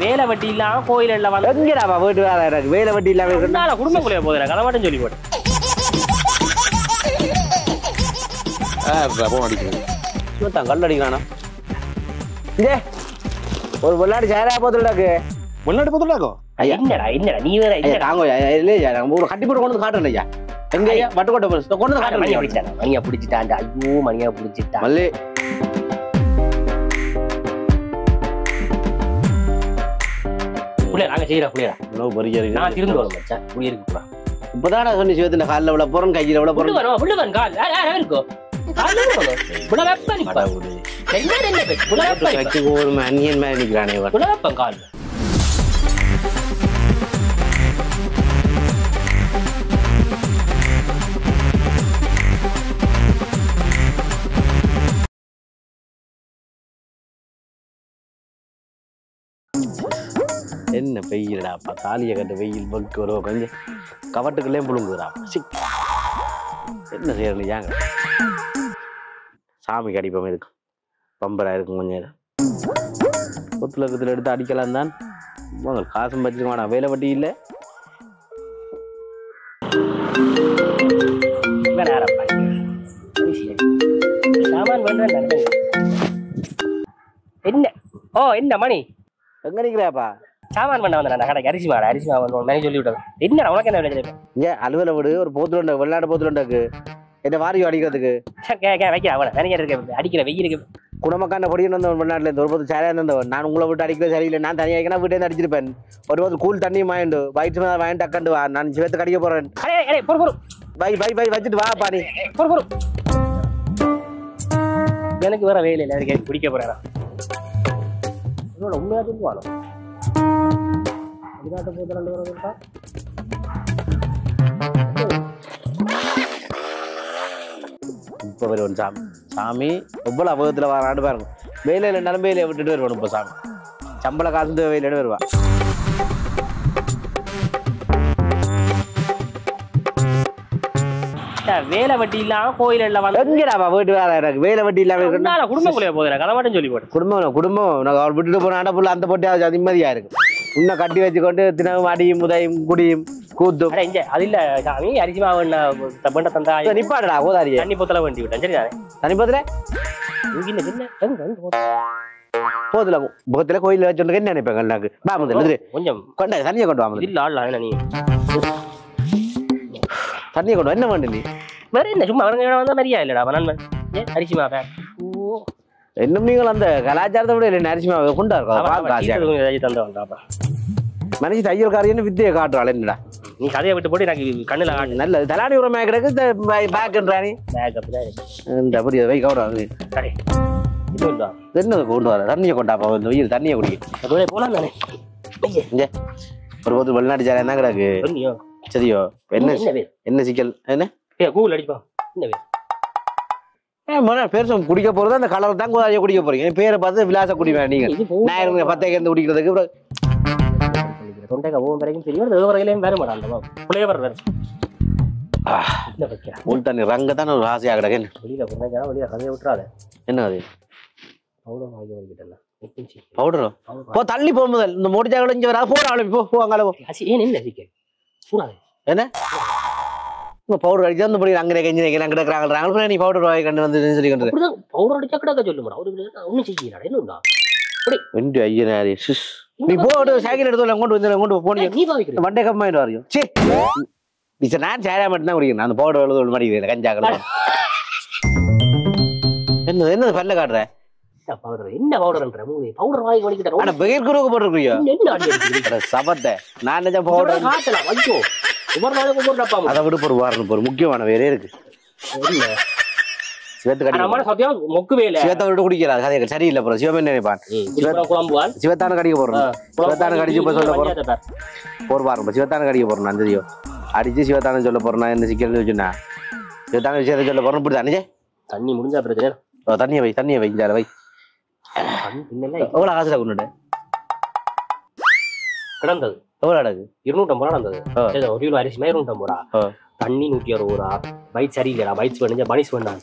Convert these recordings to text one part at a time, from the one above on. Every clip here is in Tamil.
வேலை வட்டி இல்லாம கோயில்ல வந்து எங்கடாப்பா போயிட்டு வேற எனக்கு வேலை வட்டி இல்லாம இருந்தால குடும்பக்குள்ளே போதுறேன் கதை மட்டும் சொல்லி போட்டேன் போன் அடிக்கிறேன் தான் கல் அடிக்கிறானா இதே ஒரு வெள்ளாடு சேரா போதுடாக்கு வெள்ளாடு போதுடாக்கோ என்னடா நீ வேற தாங்க இல்லையா ஒரு கட்டி போட்டு கொண்டு காட்டுறேன் ஐயா எங்க ஐயா வட்டுக்கோட்டை கொண்டு காட்டுறேன் மணியா பிடிச்சிட்டான் ஐயோ மணியா பிடிச்சிட்டான் மல்லி நாங்க செய்யறா புள்ளியா நான் திருந்து வரும் மச்சான் புள்ளி இருக்கு இப்பதான சொன்னி சிவத்தின் காலில் விட போறோம் கையில விட போறோம் புள்ளவன் கால் இருக்கோ ஒரு அந்நியன் மாதிரி நிக்கிறானே கால் என்ன பெய்யலடாப்பா தாலியை கட்டு வெயில் பக்கு வரும் கொஞ்சம் கவட்டுக்குள்ளே புழுங்குதுடா என்ன செய்யறது ஏங்க சாமி கடிப்பம் இருக்கும் பம்பரா இருக்கும் கொஞ்சம் கொத்துல கத்துல எடுத்து அடிக்கலாம் தான் காசும் பச்சுக்க வேணாம் வேலை வட்டி இல்லை என்ன ஓ என்ன மணி எங்க நிக்கிறாப்பா சாமான் பண்ண வந்தேன் கடைக்கு அரிசி மாவன் சொல்லி விட்டேன் என்ன உனக்கு என்ன வேலை இங்க அலுவலை விடு ஒரு போத்துல வெள்ளாடு போத்துலண்டாக்கு என்ன வாரியம் அடிக்கிறதுக்கு வைக்க அவனை மேனேஜர் இருக்க அடிக்கிற வெயிலுக்கு குடும்பக்கான பொடியும் வந்தவன் வெளிநாட்டுல இருந்து ஒரு போது சரியா இருந்தவன் நான் உங்களை விட்டு அடிக்கிறது சரியில்லை நான் தனியாக வைக்கணும் வீட்டே இருந்து அடிச்சிருப்பேன் ஒரு போது கூல் தண்ணியும் வாங்கிட்டு வயிற்று மேலே வாங்கிட்டு அக்கண்டு வா நான் சிவத்துக்கு அடிக்க போறேன் பை வச்சுட்டு வா பாணி எனக்கு வர வேலை இல்லை அதுக்கு குடிக்க போறேன் உண்மையா சொல்லுவானோ வெளிநாட்டு போது ரெண்டு பேரும் இப்போ வருவோம் சாமி எவ்வளோ அபகத்தில் வரான்னு பாருங்க வேலையில் நிலம்பையில விட்டுட்டு வருவானு இப்போ சாமி சம்பள காசு வேலையிட வருவா வேலை வட்டி இல்லாம கோயில்ல வந்து எங்கடாப்பா போயிட்டு வேற எனக்கு வேலை வட்டி இல்லாம குடும்பக்குள்ளே போதுறேன் கதை மட்டும் சொல்லி போட்டேன் குடும்பம் நான் அவள் விட்டுட்டு போன அடப்புள்ள அந்த போட்டு அது நிம்மதியா இருக்கு இன்னும் கட்டி வச்சுக்கொண்டு தினமும் அடியும் உதயும் குடியும் கூத்தும் அது இல்ல சாமி அரிசி மாவு பண்ண தந்தா நிப்பாடா கோதாரி தண்ணி போத்தல வேண்டி விட்டேன் சரிதானே தண்ணி போத்துல போதுல முகத்துல கோயில வச்சுட்டு என்ன நினைப்பேன் எனக்கு பாமுதல் கொஞ்சம் கொண்ட தண்ணியை கொண்டு வாங்க இல்ல ஆள் நீ தண்ணியை கொண்டு என்ன வேண்டு நீ வேற என்ன சும்மா அவங்க வந்தா நிறையா இல்லடா நண்பன் அரிசி மாவே இன்னும் நீங்கள் அந்த கலாச்சாரத்தை விட இல்லை அரிசி மாவை கொண்டா இருக்கா மனுஷி தையல்காரின்னு வித்தியை காட்டுறாள் என்னடா நீ கதையை விட்டு போட்டு எனக்கு கண்ணுல காட்டு நல்லது தலானி உரமே கிடக்கு பேக்குன்றானி இந்த அப்படி வை கவரம் என்ன கொண்டு வர தண்ணியை கொண்டாப்பா இந்த வெயில் தண்ணியை குடிக்க போலாம் தானே ஒரு போது வெளிநாட்டு சேர என்ன கிடக்கு சரியோ என்ன சிக்கல் என்ன கூகுள் அடிப்பா என்ன பேர் குடிக்க போறது அந்த கலர் தான் கோதாரியை குடிக்க போறீங்க பேரை பார்த்து விலாச குடிப்பேன் நீங்க நான் 10 இருந்து குடிக்கிறதுக்கு தொண்டைக்கு ஒவ்வொரு வரைக்கும் தெரியும் வரையிலையும் வேற மாட்டான் புளையவர் வேற தண்ணி ரங்க தான் ஒரு ஆசையா கிடக்கு வெளியில கதையை விட்டுறாத என்ன அது பவுடர் வாங்கி வாங்கிட்டேன் பவுடரோ போ தள்ளி போகும்போது இந்த முடிச்சாக்கள் இங்க வராது போறாங்க போவாங்க ஏன் என்ன சிக்கல் கூடாது என்ன உங்க பவுடர் அடிச்சா அந்த படி அங்கே கஞ்சி அங்கே கிடக்குறாங்க நீ பவுடர் வாங்கி கண்டு வந்து சொல்லி கண்டு பவுடர் அடிச்சா கிடக்க சொல்லுமா ஒன்னும் செய்யறா என்னடா வெண்டு ஐயனாரி நீ போட்டு சைக்கிள் எடுத்து கொண்டு போனீங்க வண்டே கம்மாயிட்டு வரையும் சரி நான் சேரா மட்டும் தான் குடிக்கிறேன் அந்த பவுடர் எழுது மாட்டேங்கிறேன் கஞ்சாக்கள் என்னது பல்ல காட்டுற என்ன பவுடர்ன்ற பவுடர் வாங்கி வலிக்கிட்டேன் ஆனா பெயர் குருவுக்கு போட்டுருக்கியோ சபத்தை நான் நினைச்ச பவுடர் காட்டலாம் ஐயோ ஒவ்வொரு நாளும் ஒவ்வொரு டப்பா அதை விட ஒரு வாரம் ஒரு முக்கியமான வேறே இருக்கு சிவத்தை விட்டு குடிக்கிறார் கதைகள் சரியில்லை போற சிவமே நினைப்பான் சிவத்தான கடிக்க போறோம் சிவத்தான கடிச்சு இப்ப சொல்ல போறோம் ஒரு வாரம் சிவத்தான கடிக்க போறோம் நான் தெரியும் அடிச்சு சிவத்தான சொல்ல போறேன் என்ன சிக்கல் வச்சுன்னா சிவத்தான விஷயத்தை சொல்ல போறோம் இப்படி தானே தண்ணி முடிஞ்சா பிரச்சனை தண்ணியை வை வை எவ்வளவு காசுல கொண்டு கிடந்தது எவ்வளவு அடகு 250 ரூபா நடந்தது ஒரு கிலோ அரிசி 250 ரூபா தண்ணி 160 ரூபா பைக் சரியில்லைடா பைக்ஸ் பண்ணிச்சா பனிஷ் பண்ணாங்க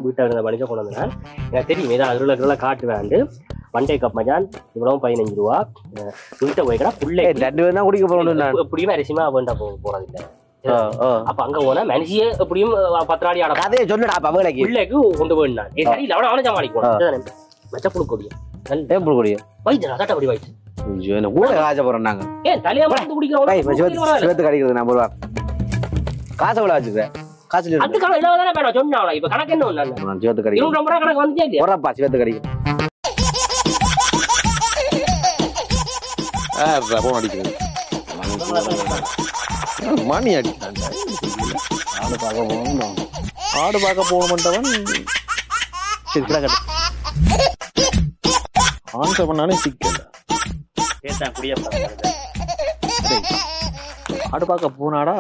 வீட்டை பனிச்சா கொண்டு வந்தேன் எனக்கு தெரியும் ஏதாவது அருளை காட்டுவேன் 1 டே கப் மச்சான் இவ்வளவு 15 ரூபா வீட்டை போய்க்கடா புள்ளை 2 பேர் தான் குடிக்க போறோம் எப்படியும் அரிசிமா வேண்டா போறது இல்ல அப்ப அங்க போனா மனுஷியே எப்படியும் 10 நாடி ஆட கதையை சொல்லுடா பவளைக்கு பிள்ளைக்கு கொண்டு போயிடா சரி இல்ல அவனை சமாளிக்கும் மச்ச புழுக்கொடிய நல்ல புழுக்கொடிய வைத்தியரா சட்டப்படி வைத்தியம் கூட காச போறோம் நாங்க ஏன் தலையா மறந்து குடிக்கிறோம் சிவத்து கடிக்கிறது நான் போடுவா காசை விட வச்சுக்கிறேன் காசு அதுக்கான இல்லாதானே வேணும் சொன்னா இப்ப கணக்கு என்ன ஒண்ணு சிவத்து கடிக்கும் 200 ரூபாய் கணக்கு வந்துச்சே இல்லையா போறப்பா சிவத்து கடிக்கும் போன் அடிக்கிறது மணி அடிக்கிறான் ஆடு பார்க்க போகணும்ன்றவன் சரி கிடக்கட்டு ஆன்சர் பண்ணாலே சிக்கல ஆடு பார்க்க போனாடா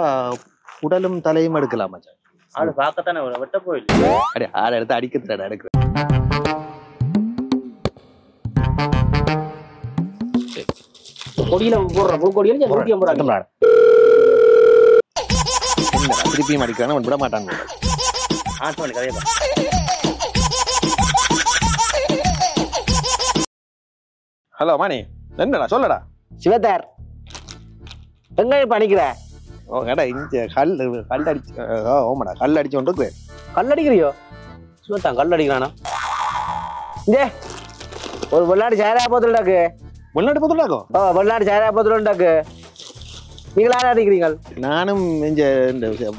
உடலும் தலையும் எடுக்கலாம் மச்சான் ஆடு பார்க்கத்தானே வெட்ட போயில அடே ஆடு எடுத்து அடிக்கிறதுடா எடுக்கிற கொடியில போடுற புழுக்கொடியில 150 ரூபாய் திருப்பியும் அடிக்கிறான் அவன் விட மாட்டான் ஹலோ மணி என்னடா சொல்லடா சிவத்தார் எங்க பண்ணிக்கிற ஓ கடா இங்க கல் அடிச்சு ஓமாடா கல் அடிச்சு கொண்டு கல் அடிக்கிறியோ சிவத்தான் கல் அடிக்கிறானா இங்கே ஒரு வெள்ளாடு சேரா போத்துலடாக்கு வெளிநாட்டு போத்துலாக்கோ வெள்ளாடு சேரா போத்துலடாக்கு நீங்களா அடிக்கிறீங்க நானும் இந்த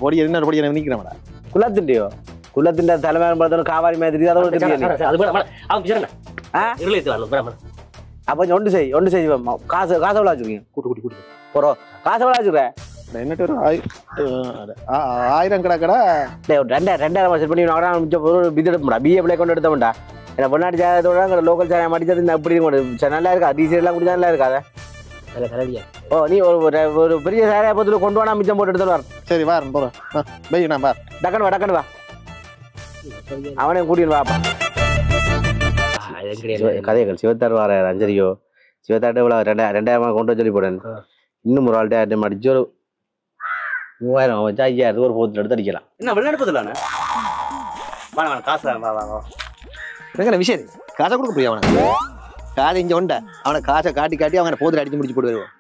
பொடி என்ன பொடி நிற்கிறேன்டா குலத்திண்டியோ குலத்திண்ட தலைமையான பார்த்தோம் காவாரி மாதிரி அப்போ ஒன்று செய் காசு எவ்வளோ வச்சுருக்கீங்க கூட்டு போகிறோம் காசு எவ்வளோ வச்சுக்கிறேன் என்னட்டு ஒரு 1000 கிடக்கடா 2000 செட் பண்ணி பிது எடுப்பா பிஏ பிள்ளை கொண்டு எடுத்தோம்டா ஏன்னா வெளிநாட்டு சேரத்தோட லோக்கல் சேரம் அடிச்சது அப்படி நல்லா இருக்கா டீசல் குடிச்சா நல்லா இருக்காத ஓ நீ ஒரு பெரிய சேரையா பத்துல கொண்டு வானா மிச்சம் போட்டு எடுத்து வர சரி வாரன் போறேன் பையனா வா டக்கன் வா அவனையும் கூட்டிட்டு வாப்பா கதைகள் சிவத்தார் வார அஞ்சரியோ சிவத்தார்ட்ட இவ்வளோ 2000 கொண்டு சொல்லி போடேன் இன்னும் ஒரு ஆள்கிட்ட அடிச்சு ஒரு 3000 வச்சா 5000 ஒரு போத்துல எடுத்து அடிக்கலாம் என்ன வெளிநாடு போதுலானே காசு என்ன விஷயம் காசை கொடுக்க முடியும் அவனை காதை இங்க உண்ட அவனை காசை காட்டி அவனை போதுல அடிச்சு முடிச்சு போட்டு வருவான்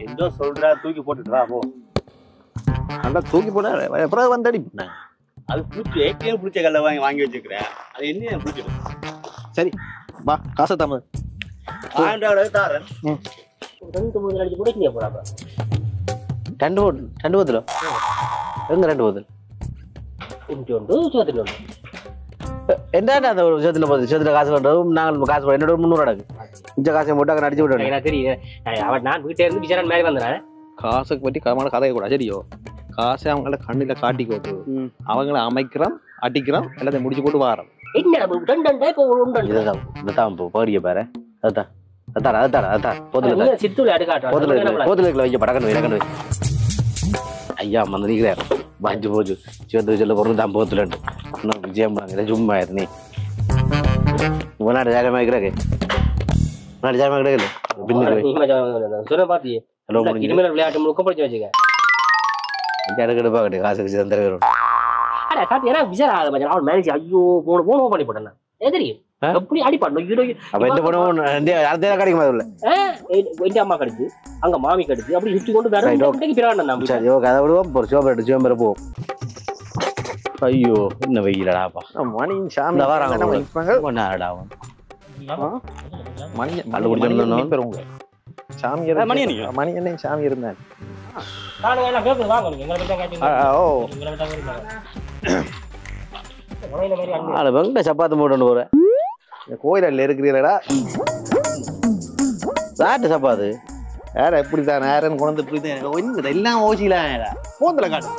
எந்தோ சொல்றா தூக்கி போட்டுட்டு வா போ நல்லா தூக்கி போட அப்புறம் வந்து அடிப்பேன் அது பிடிச்ச கல்ல வாங்கி வச்சுக்கிறேன் அது என்ன பிடிச்சிடும் சரி வா காசை தாம 1000 தாரன் 2 அடிச்சு கூட போறாப்ப 2 போதுல எங்க 2 போதுல என்ன அந்த ஒரு சேத்துல காசு பண்றதும் நாங்கள் காசு என்னோட 300 அடக்கு இந்த காசை போட்டு அங்கே அடிச்சு விட்டு எனக்கு தெரியும் நான் வீட்டை இருந்து பிச்சரன் மாதிரி வந்தேன் காசுக்கு பற்றி கமான கதையை கூட சரியோ காசை அவங்கள கண்ணில காட்டி போட்டு அவங்கள அமைக்கிறோம் அடிக்கிறோம் எல்லாத்தையும் முடிச்சு போட்டு வாரோம் இதுதான் பாடிய பாரு அதுதான் போதுல வைக்க படக்கணும் ஐயா மந்திரிக்கிறார் பாஞ்சு போச்சு சிவத்து சொல்ல பொருள் தான் போத்துலண்டு இன்னும் விஜயம் சும்மா நீ நாட்டு ஜாலியமா இருக்கிறாங்க நாட்டு ஜாலியமா கிடைக்கல விளையாட்டு முழுக்க படிச்சு வச்சுக்க எடுக்கடுப்பா கிடையாது காசுக்கு தந்திர வரும் ஐயோ போன பண்ணி போட்டேன் தெரியும் எப்படி அடிப்பாடு கிடைக்குமா என் அம்மா கடிச்சு அங்க மாமி கடிச்சு அப்படி சுற்றி கொண்டு சிவம்பரம் போவோம் ஐயோ என்ன வெயிலடாப்பா மணி சாமி மணி என்ன சாமி இருந்தான் சப்பாத்து போட்டு போறேன் கோயில இருக்கிறீங்களா சாட்டு சப்பாத்து வேற எப்படிதான் நேரம் கொண்டு எல்லாம் ஓசிக்கலாம் போத்துல காட்டு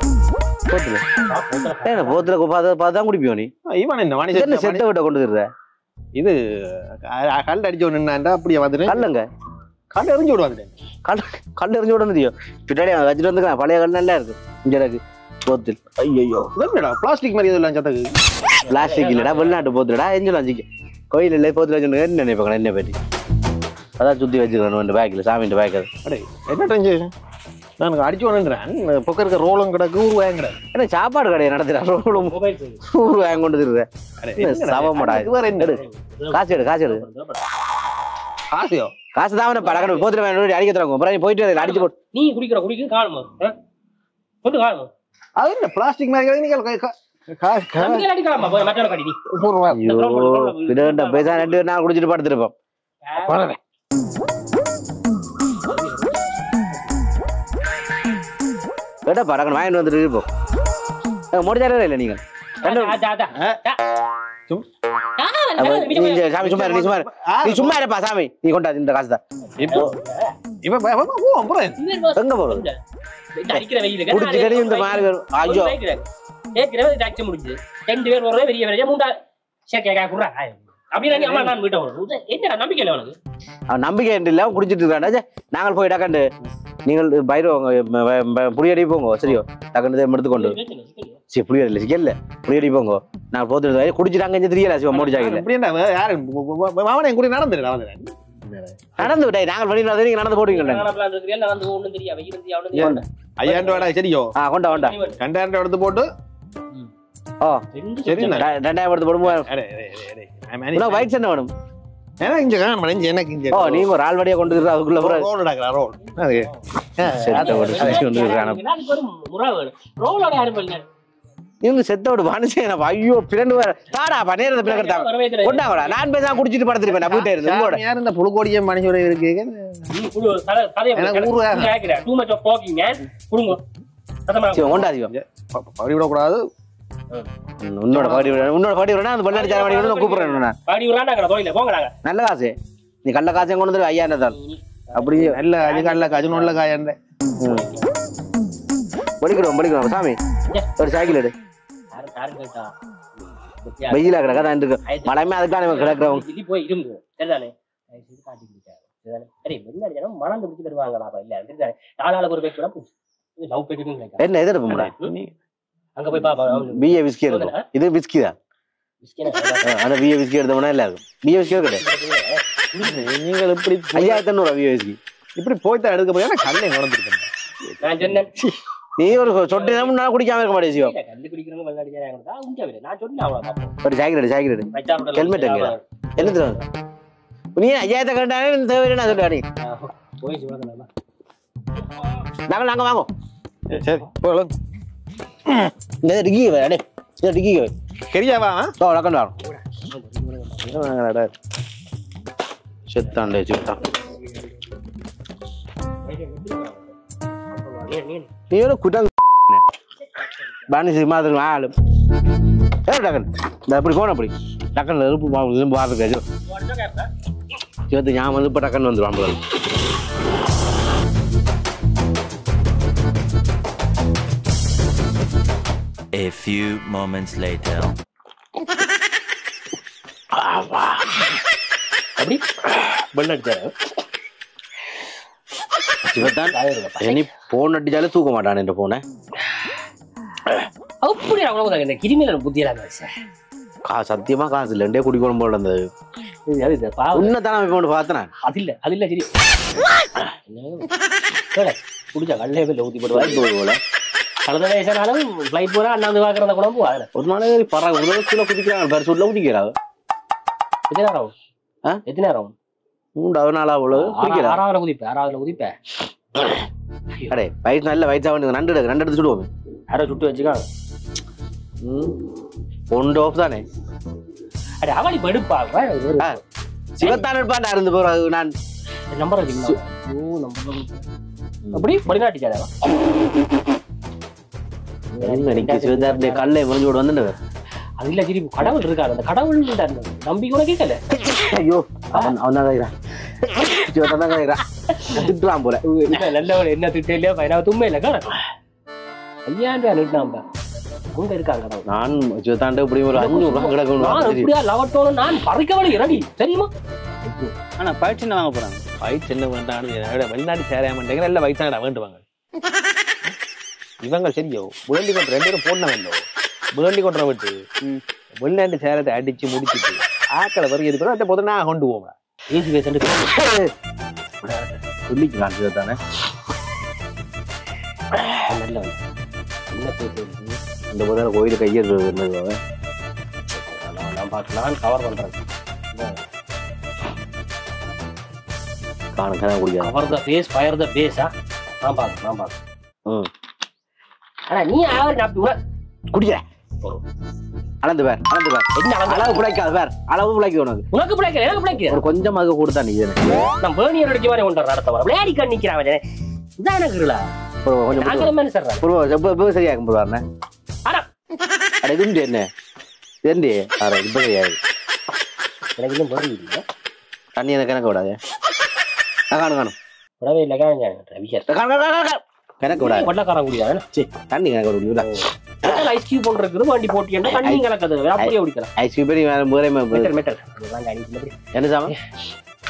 போத்துல பார்த்தான் குடிப்பியோ நீ இவன் என்ன மனுஷன் செத்த விட்ட கொண்டு இது கல் அடிச்சு ஒண்ணு அப்படியே வந்துட்டு கல்லுங்க கல் எறிஞ்சு விடுவாங்க கல் எறிஞ்சு விட முடியும் பின்னாடி வச்சுட்டு வந்துக்கலாம் பழைய கல் நல்லா இருக்கு இஞ்சடக்கு போத்தில் ஐயோ பிளாஸ்டிக் மாதிரி எதுவும் சத்தக்கு பிளாஸ்டிக் இல்லடா வெளிநாட்டு போத்துலடா எஞ்சலாம் சிக்க கோயில் இல்லை போத்துல வச்சு என்ன நினைப்பாங்க என்ன பற்றி அதான் சுத்தி வச்சுக்கிறேன் பேக்கில் சாமியின் பேக் அது அடே என்ன டென்ஷன் நான் அடிச்சு ஒன்றுன்றேன் பக்கம் இருக்க ரோலும் கிடக்கு ஊருவாயம் கிடக்கு ஏன்னா சாப்பாடு கடையை நடத்துறேன் ரோலும் ஊருவாயம் கொண்டு திருறேன் சவமாடா காசு எடு காசையோ காசு தான் பழக்கணும் போத்துல அடிக்க தரங்க அப்புறம் போயிட்டு அடிச்சு போட்டு நீ குடிக்க காணுமா சொல்லு காணுமா அது என்ன பிளாஸ்டிக் மாதிரி நீங்கள் பேசா 2 நாள் குடிச்சிட்டு படுத்துருப்போம் கேட்டா பறக்கணும் வாங்கிட்டு வந்துட்டு இருப்போம் முடிஞ்சாலே இல்லை நீங்க சாமி சும்மா நீ சும்மா இருப்பா சாமி நீ கொண்டா இந்த காசு தான் இப்போ எங்க போறோம் குடிச்சு இந்த மாதிரி வரும் ஐயோ முடிஞ்சு 2 பேர் ஒரே பெரிய பெரிய 3 குடுறா அப்படின்னு அம்மா நான் வீட்டை என்ன நம்பிக்கை இல்லை அவனுக்கு அவன் நம்பிக்கை இல்லை குடிச்சிட்டு இருக்காண்டா நாங்கள் போய் டக்கண்டு நீங்கள் பயிரோங்க புளியடி போங்க சரியோ டக்குன்னு எடுத்துக்கொண்டு சரி புளியடி இல்லை சிக்கல புளியடி போங்க நாங்கள் போட்டு குடிச்சிட்டாங்க தெரியல சிவா மோடி ஜாக்கில யாரு மாமனை கூட நடந்து விட்டா நாங்கள் வெளியில் வந்து நீங்க நடந்து போடுவீங்க நடந்து ஒன்றும் தெரியாது 5000 ரூபாய் சரியோ கொண்டா கொண்டா 2000 எடுத்து போட்டு சரி 2000 எடுத்து போடும்போது வயிற்று என்ன வேணும் எனக்கு நீங்க ஒரு ஆள் வழியா கொண்டு அதுக்குள்ள இவங்க செத்தோடு மனுஷன் ஐயோ பிறண்டு தாடா நேரத்தை பிறகு கொண்டாங்கடா நான் பேச குடிச்சிட்டு படுத்துருப்பேன் வீட்டை இருந்து யார் இந்த புழுக்கோடிய மனுஷோட இருக்கு விடக்கூடாது உன்னோட பாடி விடா அந்த பல்லாடி சார் பாடி விட கூப்பிடுறேன் நல்ல காசு நீ கள்ள காசையும் கொண்டு வந்து 5000 தான் அப்படி நல்ல கல்ல காசு நல்ல காயன்ற படிக்கிறோம் சாமி ஒரு சைக்கிள் எடு வெயிலா கிடக்கா இருக்கு மழைமே அதுக்கான கிடக்குறவங்க போய் இருங்க சரிதானே மணந்து பிடிச்சி தருவாங்களா இல்ல நாலாளுக்கு ஒரு பேக் கூட என்ன எது இருப்பா அங்க போய் பாப்பா பிஏ விஸ்கி இருக்கும் இது விஸ்கி தான் அந்த பிஏ விஸ்கி எடுத்தோம்னா இல்ல இருக்கும் பிஏ விஸ்கி கிடையாது நீங்கள் இப்படி 5500 பிஏ விஸ்கி இப்படி போய்தான் எடுக்க போய் கல்லை நடந்துருக்கேன் நான் சொன்னேன் நீ ஒரு சொட்டு நான் குடிக்காம இருக்க மாட்டேன் சிவா கல்லு குடிக்கிறவங்க வெள்ளாடி நான் சொன்னேன் ஒரு ஜாக்கெட் எடு ஹெல்மெட் எங்க என்ன நீ 5000 கண்டானே தேவையில்லை நான் சொல்லுவேன் போய் சொல்லுங்க நாங்க வாங்க சரி போலாம் இந்த டிக்கி அடே இந்த டிக்கி கரியாவா லக்கன் வரோம் செத்தாண்டே சுத்தா நீ ஒரு குட்டம் பானிசி மாதிரி ஆளும் டக்கன் இந்த அப்படி போன அப்படி டக்கன் இருப்பு பார்த்துக்காச்சு சேர்த்து ஞாபகம் வந்து இப்போ டக்கன் வந்துடுவான் போல A few moments later. அப்படி பல்லடிச்சாரு சிவத்தான் நீ போன் அடிச்சாலே தூக்க மாட்டான் என்ற போனை அப்படி அவ்வளவுதான் இந்த கிரிமினல் புத்தியெல்லாம் சார் சத்தியமா காசு இல்லை ரெண்டே குடிக்கணும் போல இருந்தது உன்னதான போட்டு பார்த்தேன் அது இல்ல சரி குடிச்சா கல்லே போய் ஊத்தி போட்டு போல கலந்த வயசானாலும் ஃபிளைட் போனா அண்ணாந்து பாக்குறத கூட போவாங்க ஒரு நாளைக்கு பரவாயில்ல ஒரு கிலோ குதிக்கிறாங்க பேர் சொல்ல குதிக்கிறாங்க எத்தனை நேரம் எத்தனை நேரம் 3வது 4வது ஆறாவதுல குதிப்பேன் அடே வயிற்று நல்ல வயிற்றா வந்து நண்டு எடுத்து சுடுவோம் யாரோ சுட்டு வச்சுக்காங்க ஒன்று ஆஃப் தானே அடே அவளி படுப்பா சிவத்தான் இருப்பான் இருந்து போறது நான் நம்பர் வச்சுக்கலாம் அப்படி படிநாட்டிச்சாரா கல்லை முடிஞ்சோடு வந்து அது இல்ல திருப்பி கடவுள் இருக்காரு அந்த கடவுள் நம்பி கூட கேட்கல ஐயோ அவன் தான் திட்டுறான் போல நல்லவன் என்ன திட்ட இல்லையா பையனா தும்மை இல்ல கடை 5000 ரூபாய் நிட்டாம்பா அங்க இருக்காங்க நான் சிவத்தாண்டு இப்படி ஒரு 500 ரூபாய் கிடக்கணும் இப்படியா லவட்டோட நான் பறிக்கவளை இறங்கி தெரியுமா ஆனா பயிற்சி என்ன வாங்க போறாங்க பயிற்சி என்ன வேண்டாம் வெளிநாட்டு சேரையா மாட்டேங்கிற எல்லாம் வயிற்றாடா வேண்டுவாங்க இவங்க சரியோ புலண்டி கொண்டு 2 பேரும் போடணவல்லோ புலண்டி கொண்டுற விட்டு வெளிநாட்டு சேரத்தை அடிச்சு முடிச்சுட்டு ஆக்களை வரைக்கும் இருக்கிறோம் அந்த போது நான் கொண்டு போவேன் ஏசி பேசண்டு சொல்லிக்கலாம் சிவத்தானே நல்லவன் என்ன பேச இந்த போது கோயிலுக்கு கையெழு என்னது நான் பார்க்கலாம் கவர் பண்றேன் காணும் கதை குடிக்காது அவர் த ஃபேஸ் ஃபயர் த பேஸா நான் பாக்க ஆனா நீ அவர் நான் குடிக்கிற அளந்து பேர் என்ன அளவு பிழைக்காது பேர் அளவு பிழைக்க உனக்கு பிழைக்கல எனக்கு பிழைக்க ஒரு கொஞ்சமாக கொடுத்தா நீ நான் பேர்னியர் அடிக்க மாதிரி கொண்டு நடத்த வர விளையாடி கண் நிக்கிறான் இதான் எனக்கு கொஞ்சம் சரியாகும் போடுவாருண்ணே அட இது என்ன தெரிஞ்சு இப்ப சரியாது எனக்கு இன்னும் புரியல தண்ணி எனக்கு கணக்கு விடாது காணும் விடவே இல்லை கணக்கு விடாது கொள்ளக்காரன் குடியா தண்ணி கணக்கு விட ஐஸ் கியூப் போட்டு இருக்குது வண்டி போட்டியா தண்ணி கலக்குது அப்படியே குடிக்கலாம் ஐஸ் கியூப் என்ன சாமி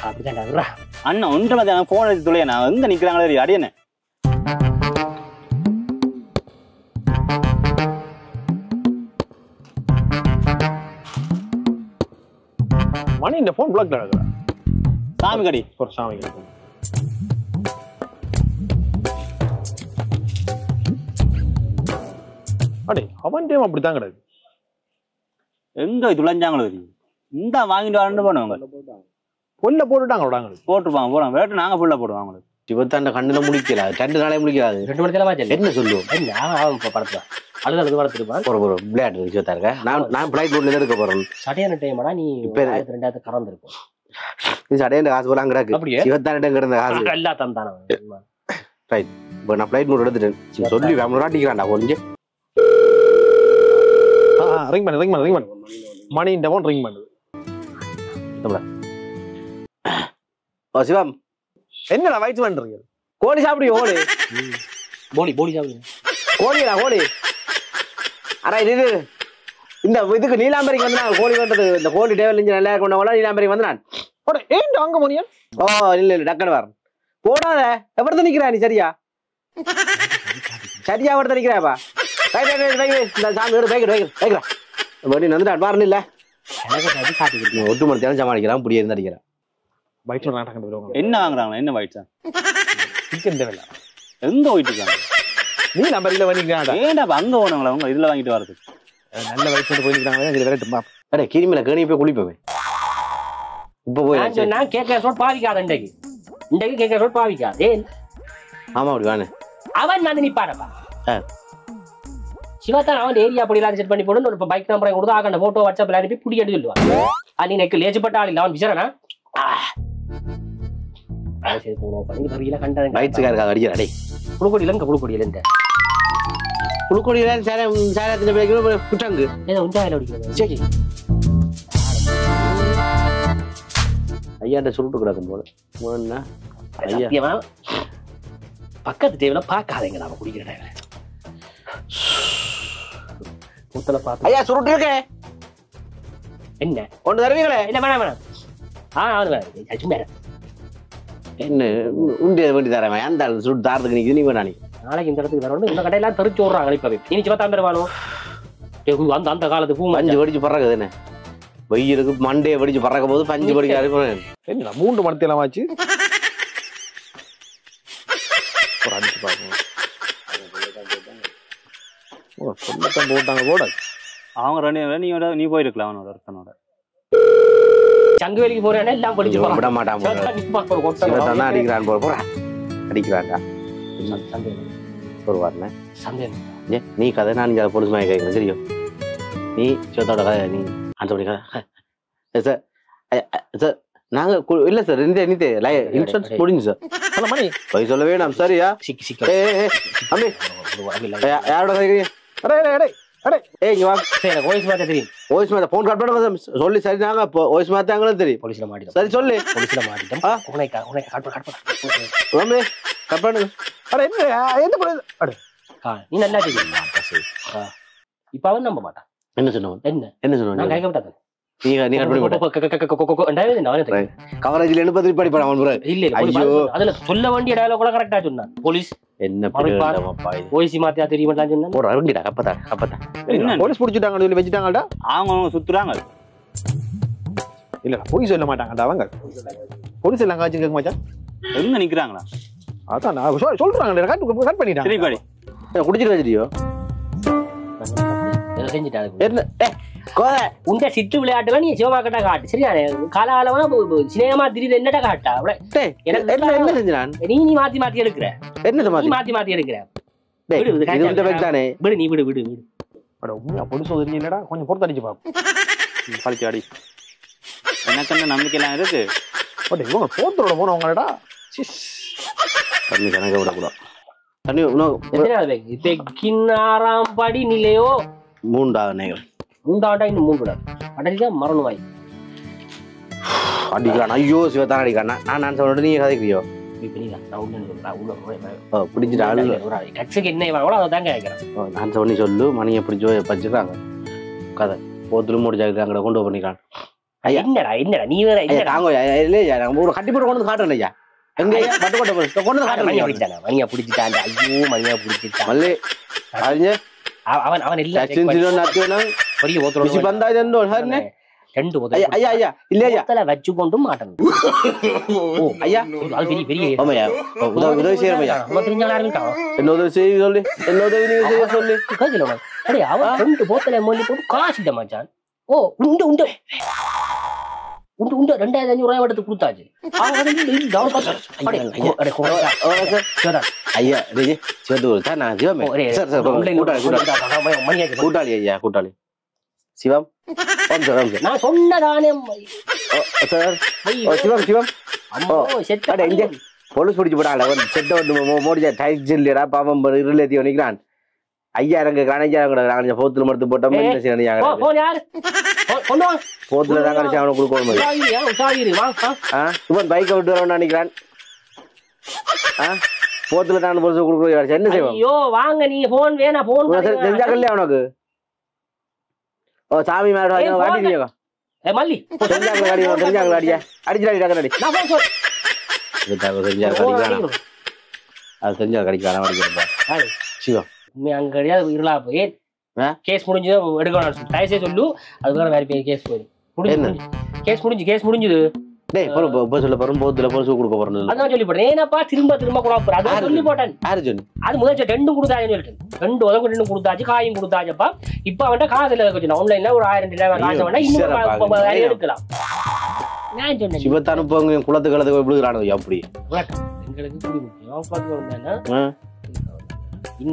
அப்படிதான் அண்ணா ஒன்றை போன் எடுத்து தொலையா நான் எங்க நிக்கிறாங்களே அடியனே மணி இந்த போன் பிளாக்ல நடக்குறா சாமி கடி ஒரு சாமி கடி அடே அவன் டைம் அப்படித்தான் கிடக்கு எங்க துளைஞ்சாங்களோ இந்த வாங்கிட்டு வரணும் பண்ணுவாங்க பொல்ல போட்டுட்டாங்க விடாங்க போட்டுருப்பாங்க போடுவாங்க வேட்டு நாங்க புள்ள போடுவாங்க சிவத்தாண்ட கண்ணுல முடிக்கிறாது 2 நாளே முடிக்கிறாது 2 மணி என்ன சொல்லுவோம் படத்துல அழுது வளர்த்துருப்பான் ஒரு விளையாட்டு சிவத்தா இருக்க நான் பிளைட் போட்ல எடுக்க போறேன் சடையான டைம்டா நீ 2000 கறந்துருக்கும் நீ சடையான காசு போலாம் கிடக்கு சிவத்தான கிடந்த காசு எல்லா தந்தான ரைட் இப்போ நான் பிளைட் மோட் எடுத்துட்டேன் சொல்லி முன்னாடிக்கிறான்டா கொஞ்சம் ரிங் பண்ணு மணி இந்த போன் ரிங் பண்ணுது ஓ சிவம் என்னடா வயிற்று பண்றீங்க கோழி சாப்பிடுங்க போலி சாப்பிடுங்க கோழி அடா இது இந்த இதுக்கு நீலாம்பரிக்கு வந்து நான் கோழி வந்தது இந்த கோழி டேவல் இன்ஜின் நல்லா கொண்டவங்களா நீலாம்பரிக்கு வந்து நான் ஏன் அங்க போனியா ஓ இல்ல டக்குனு வரேன் போடாத எவ்வளவு நிக்கிறா நீ சரியா எவ்வளவு நிக்கிறாப்பா இந்த சாமி வைக்கிறா வந்துட்டான் பாருன்னு இல்ல ஒட்டு மணி சமாளிக்கிறான் புடியே இருந்து அடிக்கிறான் என்ன வாங்குறாங்களா என்ன வயிற்று சிக்கன் தேவையில்ல எங்க போயிட்டு இருக்காங்க நீ நம்பர்ல வாங்கிக்கிறாங்க ஏன்டா அங்க போனவங்களா அவங்க இதுல வாங்கிட்டு வரது நல்ல வயிற்று போயிருக்காங்க அடே கிருமியில கேணி போய் குளிப்பவே இப்ப போய் நான் கேட்க சொல் பாவிக்காத இன்றைக்கு கேட்க சொல் பாவிக்காது ஏன் ஆமா அப்படி வானே அவன் நான் நிப்பாடப்பா சிவத்தான் அவன் ஏரியா அப்படிலாம் செட் பண்ணி போட்டு ஒரு பைக் நம்பரை கொடுத்து ஆகண்ட போட்டோ வாட்ஸ்அப்ல அனுப்பி புடி எடுத்து சொல்லுவான் அது எனக்கு லேஜப்பட்ட ஆள் இல்லை அவன் விசாரணா ஐயாண்ட சுருட்டு கிடக்கும் போல பக்கத்து டேபிள பாக்காதீங்க நாம குடிக்கிற டேபிள முத்தல பாத்து ஐயா சுருட்டு இருக்கே என்ன கொண்டு தருவீங்களே இல்ல வேணாம் என்ன உண்டிய வேண்டி தரேன் அந்த சுட்டு தாரத்துக்கு நிக்குது நீ வேணா நீ நாளைக்கு இந்த இடத்துக்கு வரணும் இந்த கடையெல்லாம் தெரிச்சு விடுறாங்க இப்பவே இனி சிவத்தாம் பெருவானோ அந்த அந்த காலத்து பூ பஞ்சு வெடிச்சு பறக்குது என்ன வெயிலுக்கு மண்டையை வெடிச்சு பறக்க போது பஞ்சு வெடிக்க என்ன 3 மணத்தையெல்லாம் ஆச்சு ஒரு அடிச்சு பாக்கணும் சொல்லத்தான் போட்டாங்க போட அவங்க நீ போயிருக்கலாம் அவனோட ஒருத்தனோட சங்குவேலிக்கு போறேன்னா எல்லாம் படிச்சு விட மாட்டான் அடிக்கிறான் போறா அடிக்கிறான்டா ஒரு வாரண சந்தேகம் நீ கதை நான் போலீஸ் மாதிரி கேட்கிறேன் தெரியும் நீ சிவத்தோட கதை நீ அந்த கதை சார் சார் நாங்க இல்ல சார் இந்த இன்சூரன்ஸ் முடிஞ்சு சார் மணி போய் சொல்ல வேணாம் சரியா யாரோட கேட்குறீங்க போன் கட் பண்ண சொல்லி சரி நாங்க வாய்ஸ் மாத்தாங்களும் தெரியும் போலீஸ்ல மாட்டிட்டோம் சரி சொல்லு போலீஸ்ல மாட்டிட்டோம் கட் பண்ணுங்க நீ நல்லா தெரியும் இப்ப அவன் நம்ப மாட்டான் என்ன சொன்னவன் என்ன சொன்னவன் நான் கேட்க மாட்டேன் கவரேஜ்ல 80 படிப்பான் அவன் புற இல்ல ஐயோ அதுல சொல்ல வேண்டிய டயலாக் கூட கரெக்ட்டா சொன்னான் போலீஸ் என்ன பண்ணப்பா போய்சி மாத்தியா தெரியுமாடா சொன்னா போற அரங்கிடா அப்பதா என்ன போலீஸ் புடிச்சிட்டாங்க சொல்லி வெச்சிட்டாங்கடா அவங்க சுத்துறாங்க இல்ல போய் சொல்ல மாட்டாங்கடா அவங்க போலீஸ் எல்லாம் காட்சி கேட்க மாட்டான் எங்க நிக்கறாங்களா அதான் நான் சொல்றாங்க கட் பண்ணிட்டாங்க சரி பாடி குடிச்சிட்டு வச்சிட்டியோ என்ன செஞ்சிட்டாங்க என்ன உண்ட சித்து விளையாட்டுலாம் நீ சிவமா கிட்ட காட்டு சரியா காலகாலமா சினேகமா திடீர் என்னட்ட காட்டா என்ன செஞ்சான் நீ மாத்தி மாத்தி எடுக்கிற என்ன மாத்தி மாத்தி எடுக்கிற விடு நீ விடு விடு விடு பொடிசோ என்னடா கொஞ்சம் பொறுத்து அடிச்சு பாப்போம் பழிச்சு அடி எனக்கு அந்த நம்பிக்கை எல்லாம் இருக்கு இவங்க போத்தரோட போனவங்கடா தண்ணி கணக்க விடக்கூடாது தண்ணி கிண்ணாராம் படி நிலையோ 3வது நேரம் 3வது இன்னும் 3 கூடாது அடலிதான் மரணமாய் அடிக்கிறான் ஐயோ சிவத்தான் அடிக்கிறான் நான் சொல்லிட்டு நீங்க கதைக்கிறியோ கட்சிக்கு என்ன அதான் கேட்கிறேன் நான் சொல்லி சொல்லு மணியை பிடிச்சோ வச்சுக்கிறாங்க கதை போத்துல முடிச்சாங்க அங்கே கொண்டு பண்ணிக்கிறான் ஐயா என்னடா என்னடா நீ வேற தாங்க இல்லையா கட்டி போட்டு கொண்டு காட்டுறேன் ஐயா எங்க பட்டு கொண்டு கொண்டு காட்டுறேன் மணியா பிடிச்சிட்டான் ஐயோ மணியா பிடிச்சிட்டான் மல்லி அறிஞ்சு அவன் அவன் எல்லாம் பெரிய ಬಿಸಿ ಬಂದಾಯ್ತು ಅಂದು ಹರ್ನೆ ரெண்டு ஐயா ஐயா இல்ல ஐயா தல வச்சு கொண்டு மாட்டேன் ஓ ஐயா அது பெரிய பெரிய ஆமாயா உதவி செய்யறேன் ஐயா நம்ம தெரிஞ்சவளா இருக்கா என்ன உதவி செய்ய சொல்லி என்ன உதவி நீங்க செய்ய சொல்லி கேக்கல அடே அவன் ரெண்டு போத்தல மொல்லி போட்டு காசிட்ட மச்சான் ஓ உண்டு உண்டு உண்டு உண்டு 2500 ரூபாய் எடுத்து கொடுத்தாச்சு ஐயா சிவத்து நான் சிவம் கூட்டாளி ஐயா கூட்டாளி சிவம் நான் சொன்னதானே சார் சிவம் சிவம் போலீஸ் பிடிச்சு போட்டாங்க செட்ட வந்து மோடிச்சா டைட் இல்லடா பாவம் இருளேத்தி நிக்கிறான் 5000 5000 போத்துல மறுத்து போட்டோம் போத்துல தான் கடிச்சு அவனை கொடுக்கணும் பைக்கை விட்டு வரணும்னு நினைக்கிறான் போத்துல தான் பொலிசு கொடுக்க என்ன செய்வோம் ஐயோ வாங்க நீங்க போன் வேணா போன் தெரிஞ்சாக்கலையா அவனுக்கு ஓ சாமி மேடம் அடிக்கிறீங்க மல்லி தெரிஞ்சாங்களா அடியா அடிச்சுடாடி அது தெரிஞ்சா கடிக்கிறான் அடிக்கிறப்பா சிவம் அங்க கிடையாது இருளா போய் கேஸ் முடிஞ்சு எடுக்கணும் தயசே சொல்லு அதுக்காக வேற பேர் கேஸ் போயிரு கேஸ் முடிஞ்சது டேய் சொல்ல போறோம் போத்துல போலீஸ் கொடுக்க போறோம் அதான் சொல்லி போட்டேன் ஏன்னாப்பா திரும்ப கூட போற அதான் சொல்லி போட்டேன் யாரு சொல்லி அது முதல்ல 2 கொடுத்தாச்சுன்னு சொல்லிட்டு 2 உதவி 2 கொடுத்தாச்சு காயும் கொடுத்தாச்சப்பா இப்ப அவன்கிட்ட காசு இல்ல வச்சு ஆன்லைன்ல ஒரு 1000 காசு வேணா இன்னும் எடுக்கலாம் நான் சொன்னேன் சிவத்தை அனுப்புவாங்க குளத்து கலத்துக்கு விழுகிறானோ அப்படி எங்களுக்கு குடி முக்கியம் பார்த்து வந்தேன்னா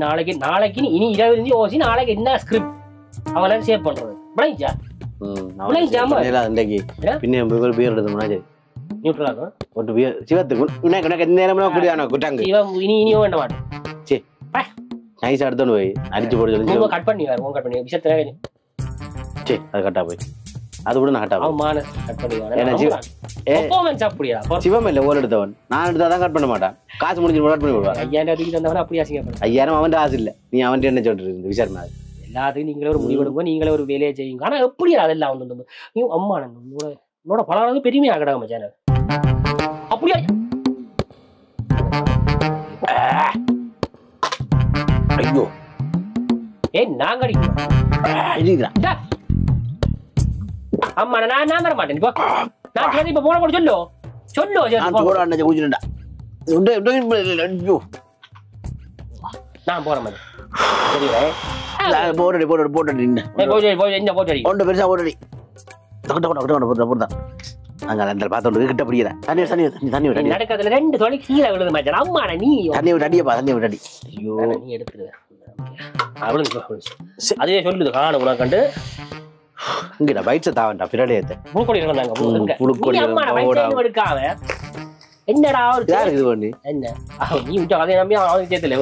நாளைக்கு இனி 20 ஓசி நாளைக்கு என்ன ஸ்கிரிப்ட் அவனால சேவ் பண்றது விளைஞ்சா சிவம் இல்ல ஓல் எடுத்தவன் நான் எடுத்தாதான் கட் பண்ண மாட்டான் காசு முடிஞ்சு கட் பண்ணி விடுவான் 5000 அவன் காசு இல்ல நீ அவன் என்ன சொல்றது விசாரணை எல்லாத்துக்கும் நீங்களே ஒரு முடிவெடுங்க நீங்களே ஒரு வேலையை செய்யுங்க ஆனா எப்படி அதெல்லாம் வந்து நீ அம்மா உன்னோட பலராது பெருமையா கிடக்க மச்சான் அப்படியா ஐயோ நான் கடிக்கிறேன் அம்மா நான் வர மாட்டேன் இப்போ நான் இப்ப போன கூட சொல்லு நான் போற மாதிரி அதுவே சொல்லுது காண உனக்கண்டு என்னடா என்ன நீ விட்டு அதை நம்பி அவனுக்கு சேர்த்துல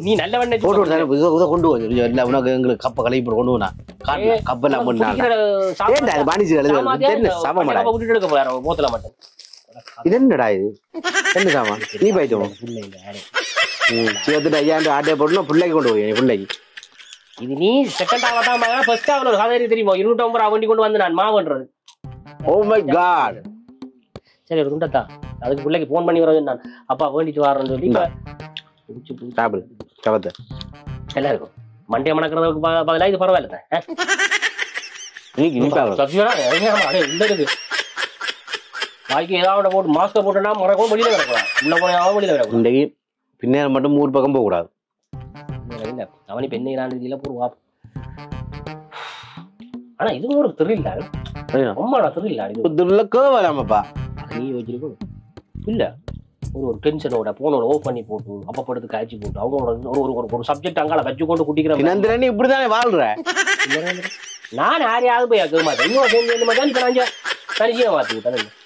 நீ நல்லவண்ண கொண்டு உனக்கு எங்களுக்கு கப்ப கலை கொண்டு போனா கப்பெல்லாம் எடுக்க போறாரு போத்தல மட்டும் இது என்னடா இது என்ன சாமான் நீ பாய்த்தோம் சிவத்துட்டு 5000 ஆட்டே போடணும் பிள்ளைக்கு கொண்டு போய் பிள்ளைக்கு இது நீ செகண்ட் ஆகட்டாம ஃபர்ஸ்ட் ஆகல ஒரு கதை தெரியுமா 250 வண்டி கொண்டு வந்து நான் மாவன்றது ஓ மை காட் சரி ஒரு துண்டத்தா அதுக்கு பிள்ளைக்கு போன் பண்ணி வரேன் நான் அப்பா வேண்டிட்டு வரேன்னு சொல்லி எல்லாம் இருக்கும் மண்டே மணக்கிறதுக்கு பதிலாக இது பரவாயில்ல வாய்க்கு ஏதாவது போட்டு மாஸ்கை போட்டோம்னா மறக்கவும் வெளியில கிடக்கலாம் உள்ள போனாலும் வெளியில கிடக்கும் பின்னேரம் மட்டும் ஊர் பக்கம் போக கூடாது அவனி பெண்ணை போடுவா ஆனா இது ஒரு thrill அம்மாடா thrill இது இதுல கேவலமாப்பா நீ யோசிச்சிருக்கோம் இல்ல ஒரு டென்ஷனோட போனோட ஓஃப் பண்ணி போட்டு அப்பப்ப எடுத்து காய்ச்சி போட்டு அவங்களோட ஒரு சப்ஜெக்ட் அங்கால வச்சு கொண்டு குட்டிக்கிறேன் நந்திரன் நீ இப்படிதானே வாழ்ற நான் யாரையாவது போய் கேட்க மாட்டேன் இன்னும் சேர்ந்து மாதிரி இப்ப நான் அரிசியா மாத்தி விட்டேன்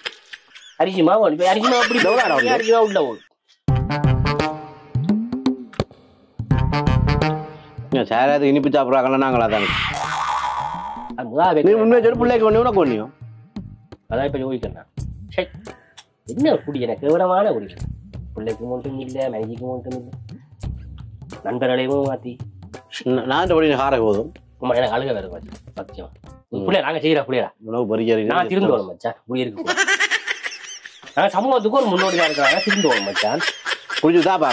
அரிசிமா அரிசிமா அப்படி அரிசிமா உள்ள போகும் சாராது இனிப்பு சாப்பிட்றாங்களா நாங்களா தானே நீ உண்மையை சொல்லி பிள்ளைக்கு ஒண்ணு உனக்கு ஒண்ணியும் அதான் இப்ப யோசிக்கிறேன் சரி என்ன குடிக்கிறேன் கேவலமான குடிக்கிறேன் பிள்ளைக்கும் ஒன்றும் இல்லை மனைவிக்கும் ஒன்றும் இல்லை நண்பர்களையும் மாத்தி நான் ஹார போதும் உமா எனக்கு அழுக வேறு மாச்சு சத்தியம் பிள்ளையா நாங்க செய்யறா பிள்ளையா உணவு பறிக்கிறீங்க நான் திருந்து வரணும் மச்சான் இப்படி இருக்கு நாங்க சமூகத்துக்கு ஒரு முன்னோடியா இருக்கிறாங்க திருந்து வரணும் மச்சான் குடிச்சுதாப்பா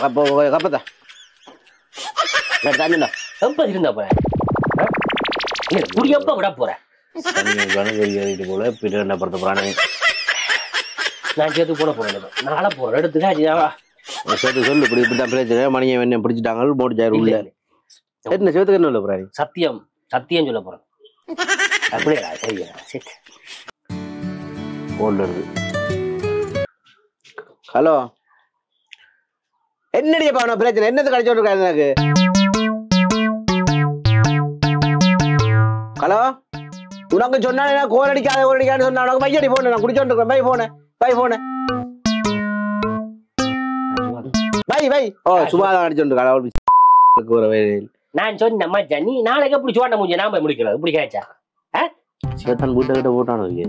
கப்பத்தா தாண்டிண்டா எப்ப இருந்தா போறேன் குடியப்ப விட போறேன் போல பின்ன என்ன படுத்த போறானே நான் சேர்த்து போட போறேன் நாளை போறேன் எடுத்துக்கா சேர்த்து சொல்லு இப்படி இப்படிதான் பிரச்சனை மணியை என்ன பிடிச்சிட்டாங்க போட்டுச்சாரு உள்ள என்ன சேர்த்துக்கு என்ன போறாரு சத்தியம் சத்தியம் சொல்ல போறேன் அப்படியா சரியா சரி போன்ல இருக்கு ஹலோ என்னடியப்பா அவன பிரச்சனை என்னது கிடைச்சோட்டு இருக்காரு எனக்கு ஹலோ உனக்கு சொன்னா கோல் அடிக்காத சொன்னா உனக்கு பையடி போன நான் குடிச்சோட்டு இருக்கேன் பை போன பை ஓ சும்மாதான் அடிச்சோட்டு ஒரு நான் சொன்ன மச்சான் நீ நாளைக்கு எப்படி சோட்ட முடிஞ்ச நான் போய் முடிக்கிறது இப்படி கேச்சா சிவத்தான் வீட்டை கிட்ட போட்டானு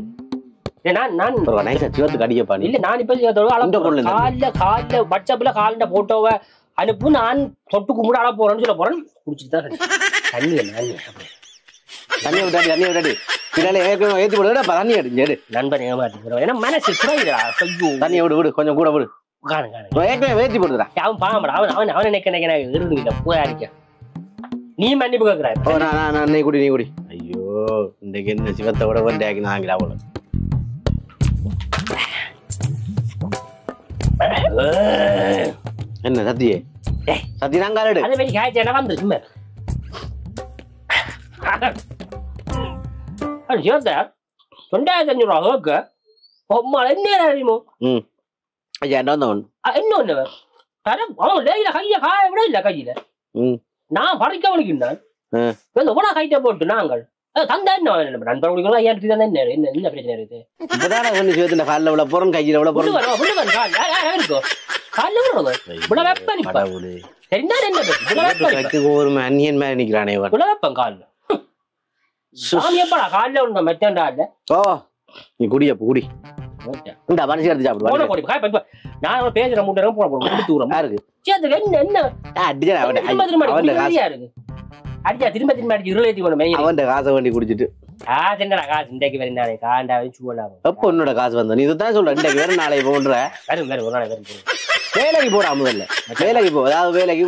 நான் சிவத்துக்கு அடிக்கப்பா இல்ல நான் இப்ப காலைல வாட்ஸ்அப்ல காலைல போட்டோவை அனுப்பு நான் தொட்டு கும்பிட அழ போறேன்னு சொல்ல போறேன் குடிச்சிட்டு தான் தண்ணி விட்டாடி பின்னால ஏத்தி போடுறா தண்ணி அடிஞ்சு நண்பன் ஏமாத்தி ஏன்னா மனசு குறையுதுடா தண்ணியை விடு கொஞ்சம் கூட விடு ஏற்கனவே ஏத்தி போடுறா அவன் பாம்படா அவன் நினைக்க இருந்து போயாடிக்க நீ மன்னிப்பு கேட்கிறாய் நீ குடி ஐயோ இன்றைக்கு என்ன சிவத்தை விட வந்தாக்கி நாங்களா போல என்ன சத்தியே சத்தியதான் காலடு அதே மாதிரி காய்ச்சா வந்து சும்மா சிவத்த 2500 ரூபா ஹோக்கு என்ன அறியுமோ என்ன இன்னொன்னு அவன் லேயில கைய காய விட இல்ல கையில நான் பறிக்க வலிக்கின்றான் எவ்வளவு கைட்ட போட்டு நாங்கள் தந்தா என்ன நண்பர் குடிக்கலாம் என்ன பிரச்சனை இருக்கு இப்பதான ஒண்ணு சிவத்துல காலில் விட போறோம் கையில விட போறோம் ஒரு அந்நியன் மேல நிக்கிறானே காலில் சாமியப்பா காலில் உண்ட மெத்தண்டா இல்ல ஓ நீ குடியப்ப குடி இந்த மனசு எடுத்து சாப்பிடுவாங்க நான் பேசுற மூட்டை போட தூரம் இருக்கு என்ன அடிச்சா திரும்ப அடிச்சு இருளேத்தி அவன் காசை வண்டி குடிச்சிட்டு காசு என்னடா காசு இன்றைக்கு வேற நாளை காண்டாவே சூழலாம் எப்ப உன்னோட காசு வந்த நீ இதுதான் சொல்ற இன்றைக்கு வேற நாளை போன்ற வரும் ஒரு நாளை வரும் வேலைக்கு போடா முதல்ல வேலைக்கு போ அதாவது வேலைக்கு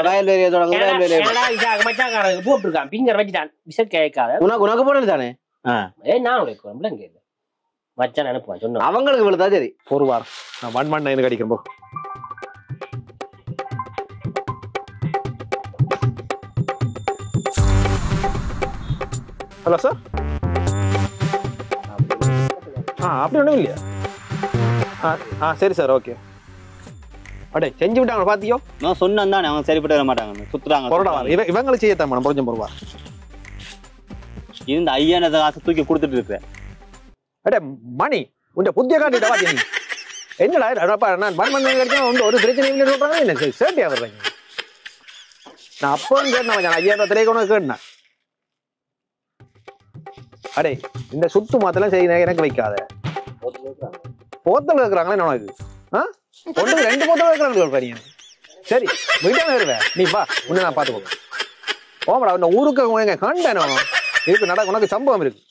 வயல் வேலையை தொடங்க போட்டுருக்கான் பிங்கர் வச்சுட்டான் விச கேட்காத உனக்கு போடல தானே நான் உடைக்கிறேன் கேட்க மச்சான் அனுப்புவான் சொன்ன அவங்களுக்கு விழுதா சரி ஒரு வாரம் நான் 1.9 அடிக்கிறேன் போ ஹலோ சார் அப்படி ஒன்றும் இல்லையா சரி சார் ஓகே அடே செஞ்சு விட்டாங்க பாத்தியோ நான் சொன்னேன் தானே அவங்க சரிப்பட்டு வர மாட்டாங்க சுத்துறாங்க இவங்களை செய்யத்தான் மேடம் புரிஞ்ச போடுவா இந்த 5000 காசை தூக்கி கொடுத்துட்டு இருக்கிறேன் அடே மணி உன்ட புத்திய காட்டிட்ட பாத்தியா நீ என்னடா நான் 1.9 கிடைச்சா ஒரு பிரச்சனை இல்லை சொல்றாங்க என்ன சேட்டியா வர்றீங்க நான் அப்போ கேட்டேன் 5000 திரைக்கணும் கேட்டேன் அடே இந்த சுத்து மாத்தெல்லாம் செய்ய எனக்கு வைக்காத போத்தல் இருக்கிறாங்களே உனக்கு ஒன்றுக்கு 2 போத்தல் இருக்கிறாங்க சொல்றீங்க சரி வீட்டான வருவேன் நீ வா உன்னை நான் பார்த்துக்கோ ஓமடா உன்னை ஊருக்கு கண்டேனோ இதுக்கு உனக்கு சம்பவம் இருக்கு